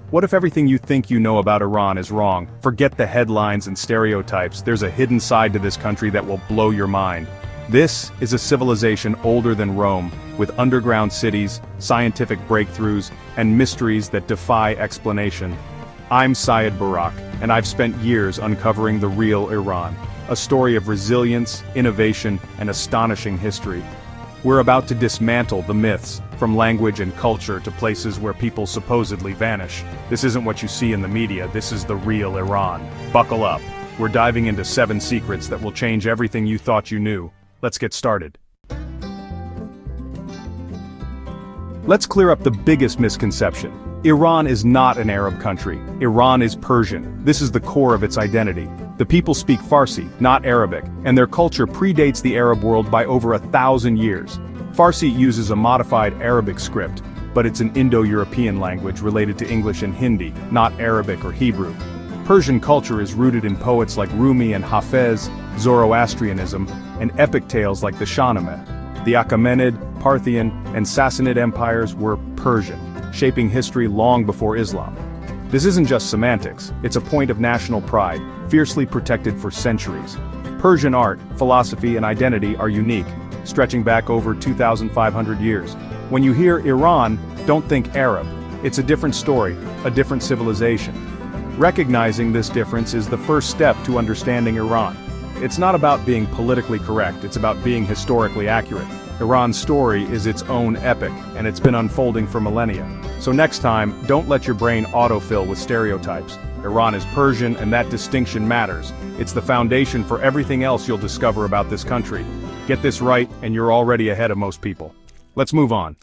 What if everything you think you know about Iran is wrong? Forget the headlines and stereotypes, there's a hidden side to this country that will blow your mind. This is a civilization older than Rome, with underground cities, scientific breakthroughs, and mysteries that defy explanation. I'm Syed Barak, and I've spent years uncovering the real Iran. A story of resilience, innovation, and astonishing history. We're about to dismantle the myths, from language and culture to places where people supposedly vanish. This isn't what you see in the media, this is the real Iran. Buckle up. We're diving into 7 secrets that will change everything you thought you knew. Let's get started. Let's clear up the biggest misconception. Iran is not an Arab country. Iran is Persian. This is the core of its identity. The people speak Farsi, not Arabic, and their culture predates the Arab world by over 1,000 years. Farsi uses a modified Arabic script, but it's an Indo-European language related to English and Hindi, not Arabic or Hebrew. Persian culture is rooted in poets like Rumi and Hafez, Zoroastrianism, and epic tales like the Shahnameh. The Achaemenid, Parthian, and Sassanid empires were Persian, shaping history long before Islam. This isn't just semantics, it's a point of national pride, fiercely protected for centuries. Persian art, philosophy, and identity are unique, stretching back over 2,500 years. When you hear Iran, don't think Arab. It's a different story, a different civilization. Recognizing this difference is the first step to understanding Iran. It's not about being politically correct, it's about being historically accurate. Iran's story is its own epic, and it's been unfolding for millennia. So next time, don't let your brain autofill with stereotypes. Iran is Persian, and that distinction matters. It's the foundation for everything else you'll discover about this country. Get this right, and you're already ahead of most people. Let's move on.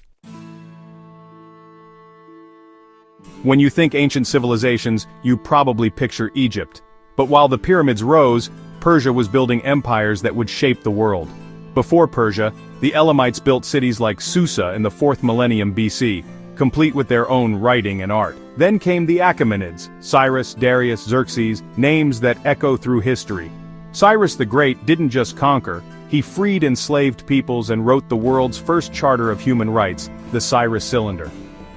When you think ancient civilizations, you probably picture Egypt. But while the pyramids rose, Persia was building empires that would shape the world. Before Persia, the Elamites built cities like Susa in the 4th millennium BC, complete with their own writing and art. Then came the Achaemenids, Cyrus, Darius, Xerxes, names that echo through history. Cyrus the Great didn't just conquer, he freed enslaved peoples and wrote the world's first charter of human rights, the Cyrus Cylinder.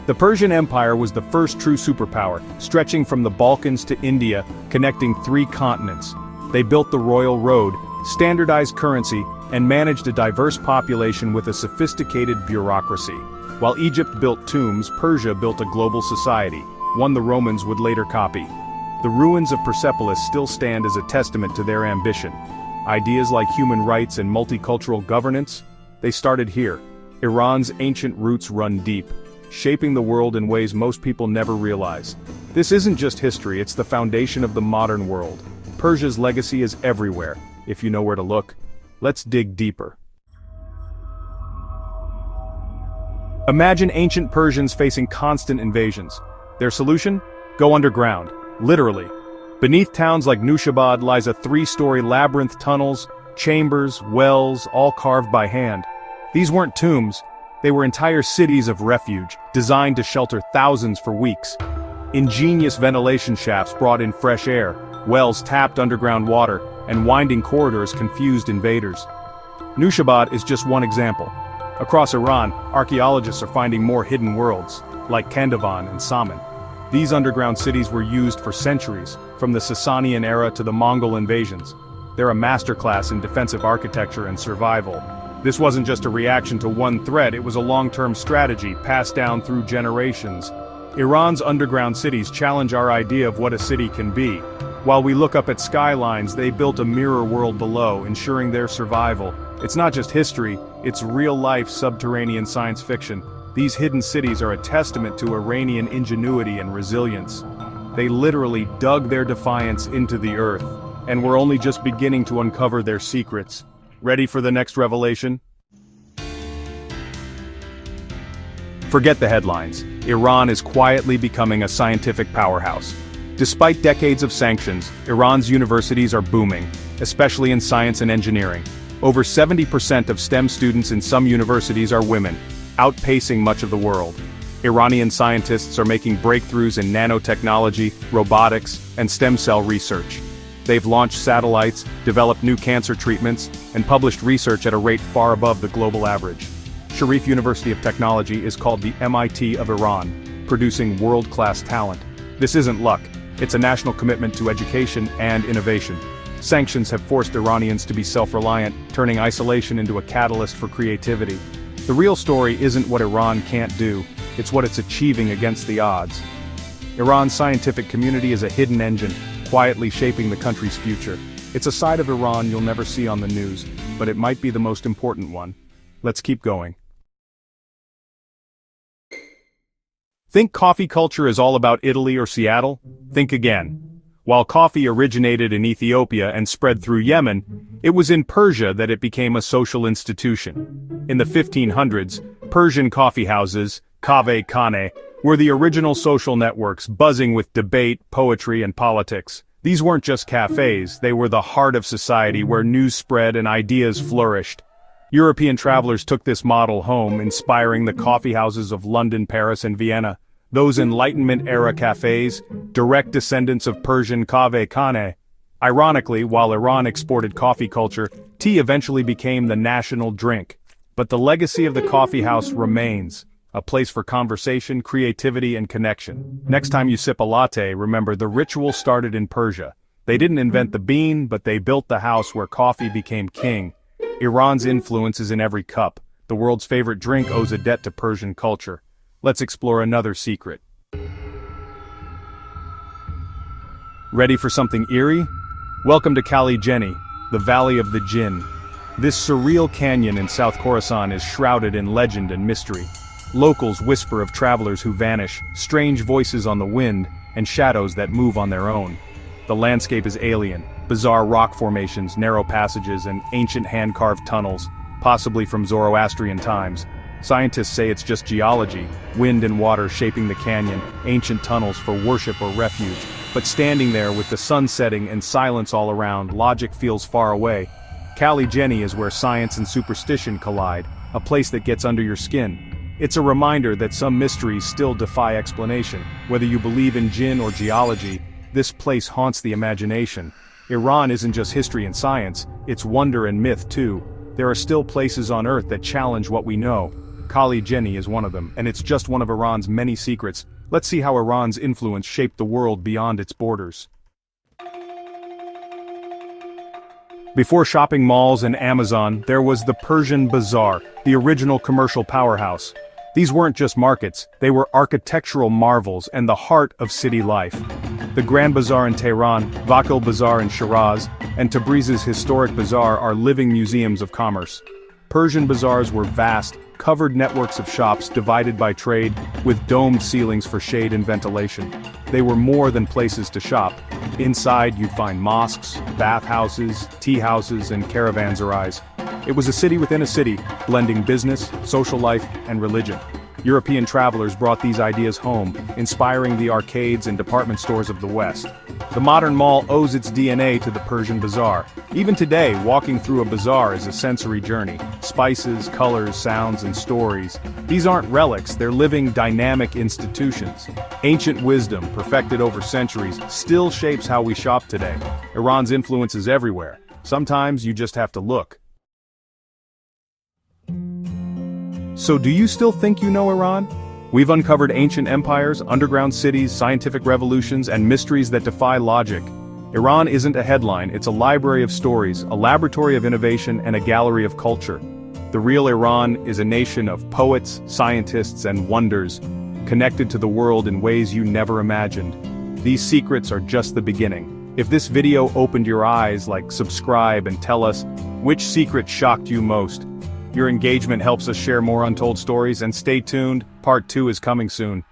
The Persian Empire was the first true superpower, stretching from the Balkans to India, connecting 3 continents. They built the Royal Road, standardized currency, and managed a diverse population with a sophisticated bureaucracy. While Egypt built tombs, Persia built a global society, one the Romans would later copy. The ruins of Persepolis still stand as a testament to their ambition. Ideas like human rights and multicultural governance, they started here. Iran's ancient roots run deep, shaping the world in ways most people never realize. This isn't just history, it's the foundation of the modern world. Persia's legacy is everywhere, if you know where to look. Let's dig deeper. Imagine ancient Persians facing constant invasions. Their solution? Go underground. Literally. Beneath towns like Nushabad lies a 3-story labyrinth tunnels, chambers, wells, all carved by hand. These weren't tombs, they were entire cities of refuge, designed to shelter thousands for weeks. Ingenious ventilation shafts brought in fresh air, wells tapped underground water, and winding corridors confused invaders. Nushabad is just one example. Across Iran, archaeologists are finding more hidden worlds, like Kandavan and Saman. These underground cities were used for centuries, from the Sasanian era to the Mongol invasions. They're a masterclass in defensive architecture and survival. This wasn't just a reaction to one threat, it was a long-term strategy passed down through generations. Iran's underground cities challenge our idea of what a city can be. While we look up at skylines, they built a mirror world below, ensuring their survival. It's not just history, it's real-life subterranean science fiction. These hidden cities are a testament to Iranian ingenuity and resilience. They literally dug their defiance into the earth, and we're only just beginning to uncover their secrets. Ready for the next revelation? Forget the headlines. Iran is quietly becoming a scientific powerhouse. Despite decades of sanctions, Iran's universities are booming, especially in science and engineering. Over 70% of STEM students in some universities are women, outpacing much of the world. Iranian scientists are making breakthroughs in nanotechnology, robotics, and stem cell research. They've launched satellites, developed new cancer treatments, and published research at a rate far above the global average. Sharif University of Technology is called the MIT of Iran, producing world-class talent. This isn't luck. It's a national commitment to education and innovation. Sanctions have forced Iranians to be self-reliant, turning isolation into a catalyst for creativity. The real story isn't what Iran can't do, it's what it's achieving against the odds. Iran's scientific community is a hidden engine, quietly shaping the country's future. It's a side of Iran you'll never see on the news, but it might be the most important one. Let's keep going. Think coffee culture is all about Italy or Seattle? Think again. While coffee originated in Ethiopia and spread through Yemen, it was in Persia that it became a social institution. In the 1500s, Persian coffee houses, kahve-khane, were the original social networks buzzing with debate, poetry, and politics. These weren't just cafes, they were the heart of society where news spread and ideas flourished. European travelers took this model home, inspiring the coffee houses of London, Paris, and Vienna. Those Enlightenment-era cafes, direct descendants of Persian kahve-khane. Ironically, while Iran exported coffee culture, tea eventually became the national drink. But the legacy of the coffee house remains, a place for conversation, creativity, and connection. Next time you sip a latte, remember the ritual started in Persia. They didn't invent the bean, but they built the house where coffee became king. Iran's influence is in every cup. The world's favorite drink owes a debt to Persian culture. Let's explore another secret. Ready for something eerie? Welcome to Kali-Jeni, the Valley of the Jinn. This surreal canyon in South Khorasan is shrouded in legend and mystery. Locals whisper of travelers who vanish, strange voices on the wind, and shadows that move on their own. The landscape is alien, bizarre rock formations, narrow passages, and ancient hand-carved tunnels, possibly from Zoroastrian times. Scientists say it's just geology, wind and water shaping the canyon, ancient tunnels for worship or refuge. But standing there with the sun setting and silence all around, logic feels far away. Kali-Jeni is where science and superstition collide, a place that gets under your skin. It's a reminder that some mysteries still defy explanation. Whether you believe in Jinn or geology, this place haunts the imagination. Iran isn't just history and science, it's wonder and myth too. There are still places on Earth that challenge what we know. Kali-Jeni is one of them, and it's just one of Iran's many secrets. Let's see how Iran's influence shaped the world beyond its borders. Before shopping malls and Amazon, there was the Persian Bazaar, the original commercial powerhouse. These weren't just markets, they were architectural marvels and the heart of city life. The Grand Bazaar in Tehran, Vakil Bazaar in Shiraz, and Tabriz's historic bazaar are living museums of commerce. Persian bazaars were vast, covered networks of shops divided by trade, with domed ceilings for shade and ventilation. They were more than places to shop. Inside you'd find mosques, bathhouses, tea houses, and caravanserais. It was a city within a city, blending business, social life, and religion. European travelers brought these ideas home, inspiring the arcades and department stores of the West. The modern mall owes its DNA to the Persian Bazaar. Even today, walking through a bazaar is a sensory journey. Spices, colors, sounds, and stories. These aren't relics, they're living, dynamic institutions. Ancient wisdom, perfected over centuries, still shapes how we shop today. Iran's influence is everywhere. Sometimes you just have to look. So do you still think you know Iran? We've uncovered ancient empires, underground cities, scientific revolutions, and mysteries that defy logic. Iran isn't a headline, it's a library of stories, a laboratory of innovation, and a gallery of culture. The real Iran is a nation of poets, scientists, and wonders, connected to the world in ways you never imagined. These secrets are just the beginning. If this video opened your eyes, subscribe and tell us which secret shocked you most. Your engagement helps us share more untold stories, and stay tuned, part 2 is coming soon.